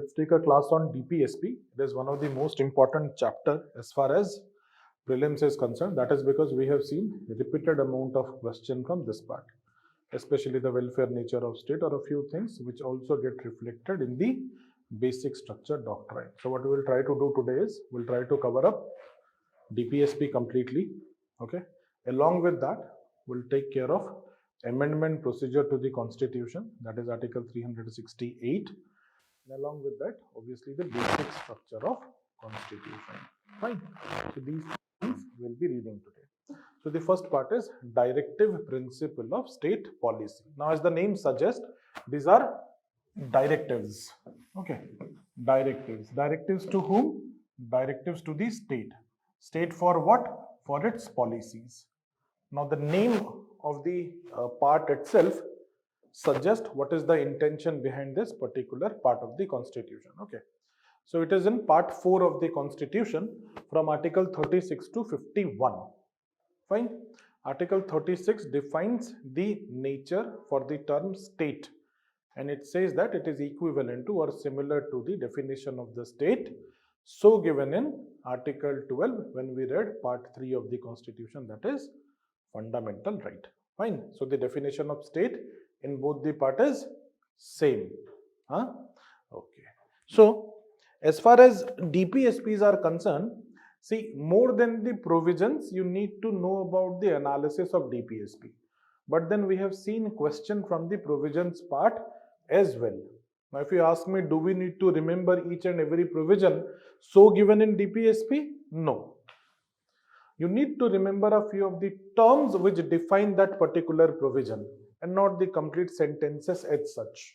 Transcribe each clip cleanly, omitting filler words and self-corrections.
let's take a class on DPSP. It is one of the most important chapter as far as prelims is concerned. That is because we have seen repeated amount of question from this part, especially the welfare nature of state or a few things which also get reflected in the basic structure doctrine. So what we will try to do today is we'll try to cover up DPSP completely. Okay. Along with that, we'll take care of amendment procedure to the constitution, that is article 368, and along with that obviously the basic structure of constitution. Fine. So these things we'll be reading today. So the first part is directive principle of state policy. Now as the name suggests, these are directives. Okay, directives to whom? Directives to the state for what? For its policies. Now the name of the part itself suggest what is the intention behind this particular part of the constitution. Okay, so it is in part 4 of the constitution from article 36 to 51. Fine. Article 36 defines the nature for the term state, and it says that it is equivalent to or similar to the definition of the state so given in article 12 when we read part 3 of the constitution, that is fundamental right. Fine. So the definition of state in both the part is same. Okay. So as far as DPSPs are concerned, see, more than the provisions, you need to know about the analysis of DPSP. But then we have seen question from the provisions part as well. Now if you ask me, do we need to remember each and every provision so given in DPSP? No. You need to remember a few of the terms which define that particular provision and not the complete sentences as such.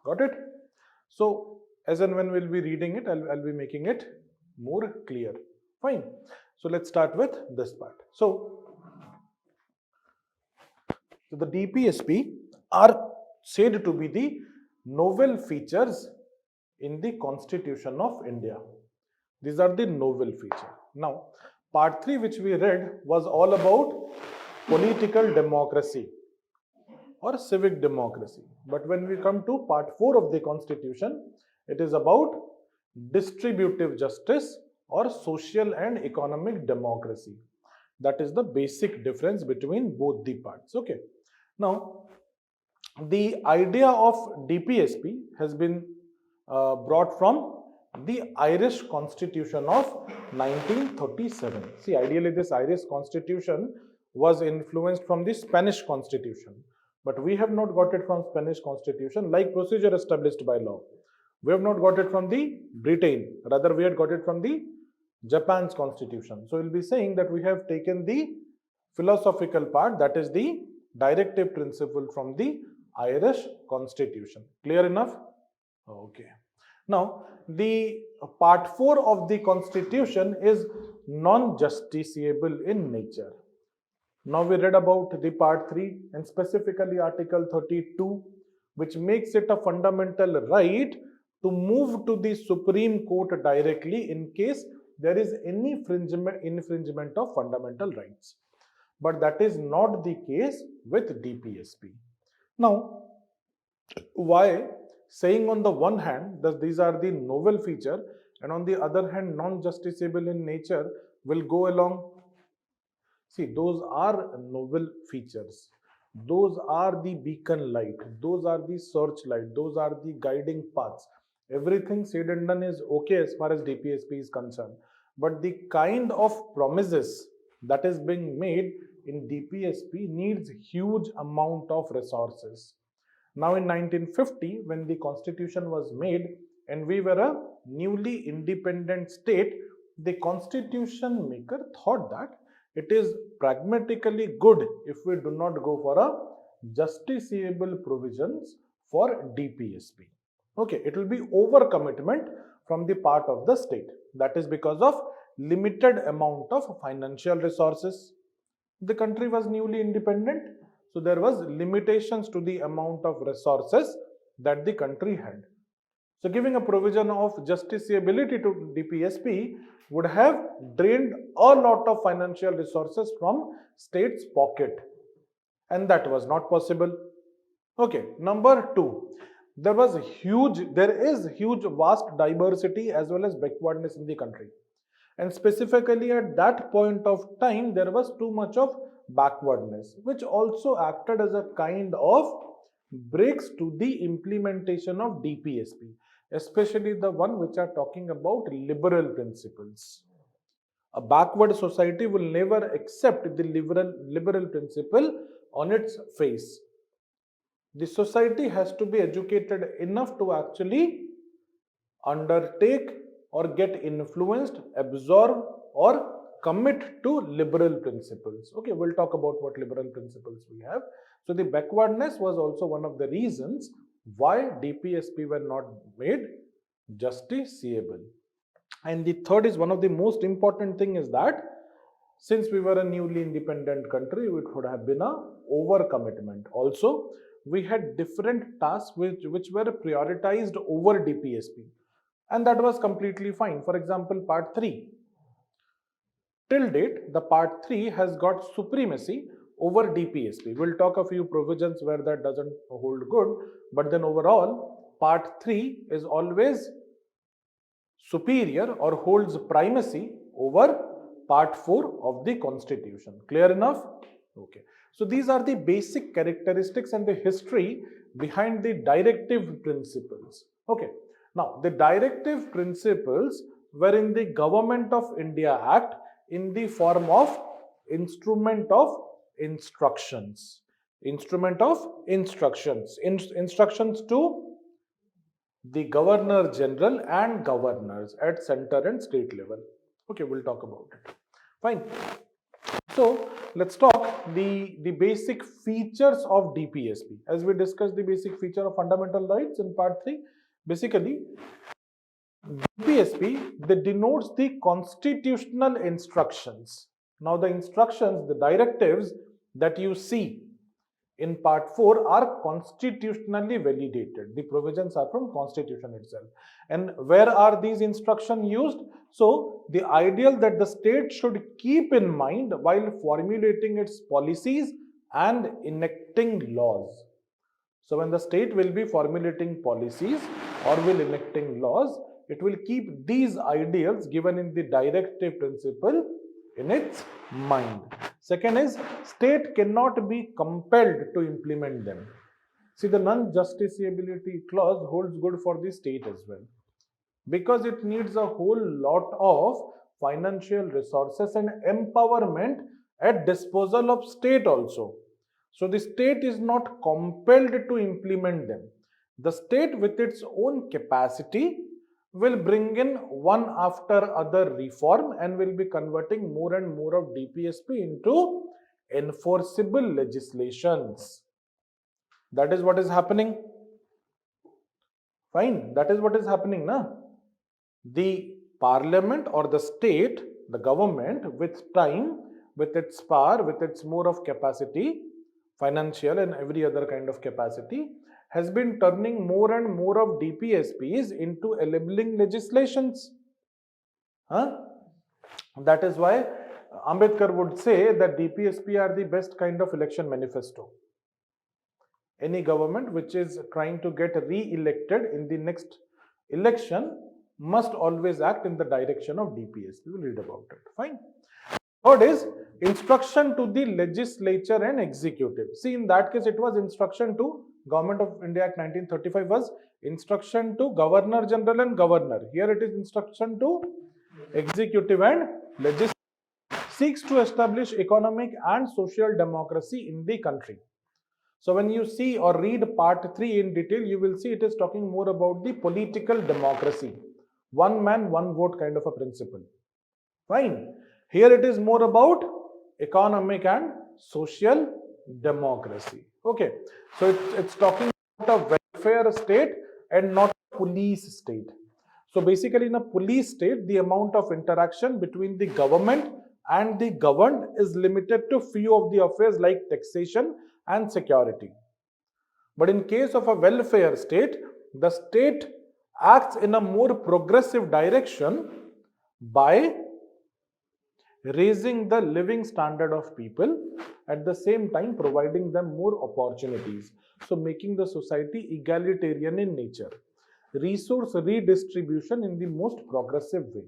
Got it? So as and when we'll be reading it, I'll be making it more clear. Fine. So let's start with this part. So the DPSP are said to be the novel features in the Constitution of India. These are the novel features. Now, part 3 which we read was all about political democracy or civic democracy. But when we come to part 4 of the constitution, it is about distributive justice or social and economic democracy. That is the basic difference between both the parts. Okay. Now, the idea of DPSP has been brought from the Irish Constitution of 1937. See, ideally this Irish Constitution was influenced from the Spanish Constitution, but we have not got it from Spanish Constitution like procedure established by law. We have not got it from the Britain, rather we had got it from the Japan's Constitution. So we'll be saying that we have taken the philosophical part, that is the directive principle from the Irish Constitution. Clear enough? Okay. Now, the part 4 of the constitution is non-justiciable in nature. Now we read about the part 3 and specifically article 32, which makes it a fundamental right to move to the Supreme Court directly in case there is any infringement of fundamental rights. But that is not the case with DPSP. Now, why? Saying on the one hand that these are the novel feature and on the other hand non-justiciable in nature will go along. See, those are novel features. Those are the beacon light. Those are the searchlight. Those are the guiding paths. Everything said and done is okay as far as DPSP is concerned. But the kind of promises that is being made in DPSP needs huge amount of resources. Now in 1950, when the constitution was made and we were a newly independent state, the constitution maker thought that it is pragmatically good if we do not go for a justiciable provisions for DPSP. Okay, it will be overcommitment from the part of the state. That is because of limited amount of financial resources. The country was newly independent. So there was limitations to the amount of resources that the country had. So giving a provision of justiciability to DPSP would have drained a lot of financial resources from state's pocket, and that was not possible. Okay, number 2, there is huge vast diversity as well as backwardness in the country. And specifically at that point of time, there was too much of backwardness, which also acted as a kind of brakes to the implementation of DPSP, especially the one which are talking about liberal principles. A backward society will never accept the liberal principle on its face. The society has to be educated enough to actually undertake or get influenced, absorb, or commit to liberal principles. Okay, we'll talk about what liberal principles we have. So the backwardness was also one of the reasons why DPSP were not made justiciable. And the third is one of the most important thing is that since we were a newly independent country, it would have been a overcommitment. Also, we had different tasks which were prioritized over DPSP, and that was completely fine. For example, part 3. Till date, the part 3 has got supremacy over DPSP. We'll talk a few provisions where that doesn't hold good, but then overall, part 3 is always superior or holds primacy over part 4 of the constitution. Clear enough? Okay. So these are the basic characteristics and the history behind the directive principles. Okay. Now, the directive principles were in the Government of India Act in the form of instrument of instructions. Instrument of instructions. Instructions to the Governor General and governors at center and state level. Okay, we'll talk about it. Fine. So let's talk the basic features of DPSP. As we discussed the basic feature of fundamental rights in part 3, basically DPSP that denotes the constitutional instructions. Now the instructions, the directives that you see in part 4 are constitutionally validated. The provisions are from constitution itself. And where are these instructions used? So the ideal that the state should keep in mind while formulating its policies and enacting laws. So when the state will be formulating policies or will enacting laws, it will keep these ideals given in the directive principle in its mind. Second is, state cannot be compelled to implement them. See, the non-justiciability clause holds good for the state as well, because it needs a whole lot of financial resources and empowerment at disposal of state also. So the state is not compelled to implement them. The state with its own capacity will bring in one after other reform and will be converting more and more of DPSP into enforceable legislations. That is what is happening. Fine, that is what is happening, na? The parliament or the state, the government with time, with its power, with its more of capacity, financial and every other kind of capacity, has been turning more and more of DPSPs into enabling legislations. That is why Ambedkar would say that DPSP are the best kind of election manifesto. Any government which is trying to get re-elected in the next election must always act in the direction of DPSP. We'll read about it. Fine. Third is instruction to the legislature and executive. See, in that case, it was instruction to Government of India Act 1935 was instruction to Governor General and Governor. Here it is instruction to executive and legislature. Seeks to establish economic and social democracy in the country. So when you see or read part 3 in detail, you will see it is talking more about the political democracy. One man, one vote kind of a principle. Fine. Here it is more about economic and social democracy. Okay. So it's talking about a welfare state and not a police state. So basically in a police state, the amount of interaction between the government and the governed is limited to few of the affairs like taxation and security. But in case of a welfare state, the state acts in a more progressive direction by raising the living standard of people, at the same time providing them more opportunities. So making the society egalitarian in nature. Resource redistribution in the most progressive way.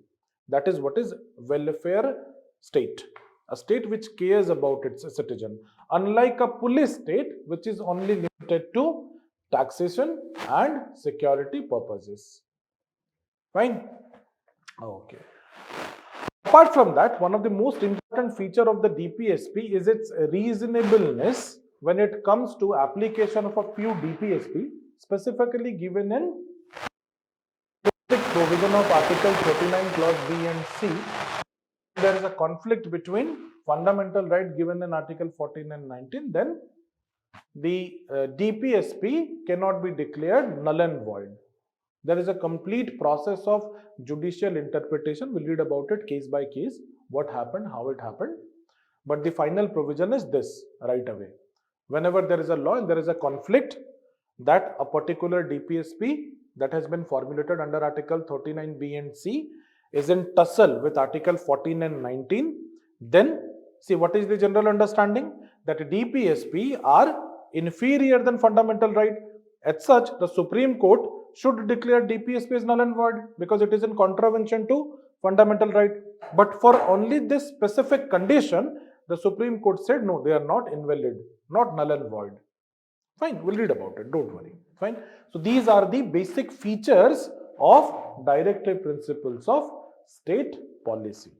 That is what is welfare state. A state which cares about its citizen. Unlike a police state, which is only limited to taxation and security purposes. Fine. Okay. Apart from that, one of the most important feature of the DPSP is its reasonableness when it comes to application of a few DPSP, specifically given in provision of Article 39 Clause B and C. There is a conflict between fundamental right given in Article 14 and 19, then the DPSP cannot be declared null and void. There is a complete process of judicial interpretation. We'll read about it case by case, what happened, how it happened. But the final provision is this right away. Whenever there is a law and there is a conflict that a particular DPSP that has been formulated under Article 39B and C is in tussle with Article 14 and 19, then see what is the general understanding? That DPSP are inferior than fundamental right. As such, the Supreme Court should declare DPSP as null and void because it is in contravention to fundamental right. But for only this specific condition, the Supreme Court said no, they are not invalid, not null and void. Fine, we'll read about it, don't worry. Fine. So these are the basic features of directive principles of state policy.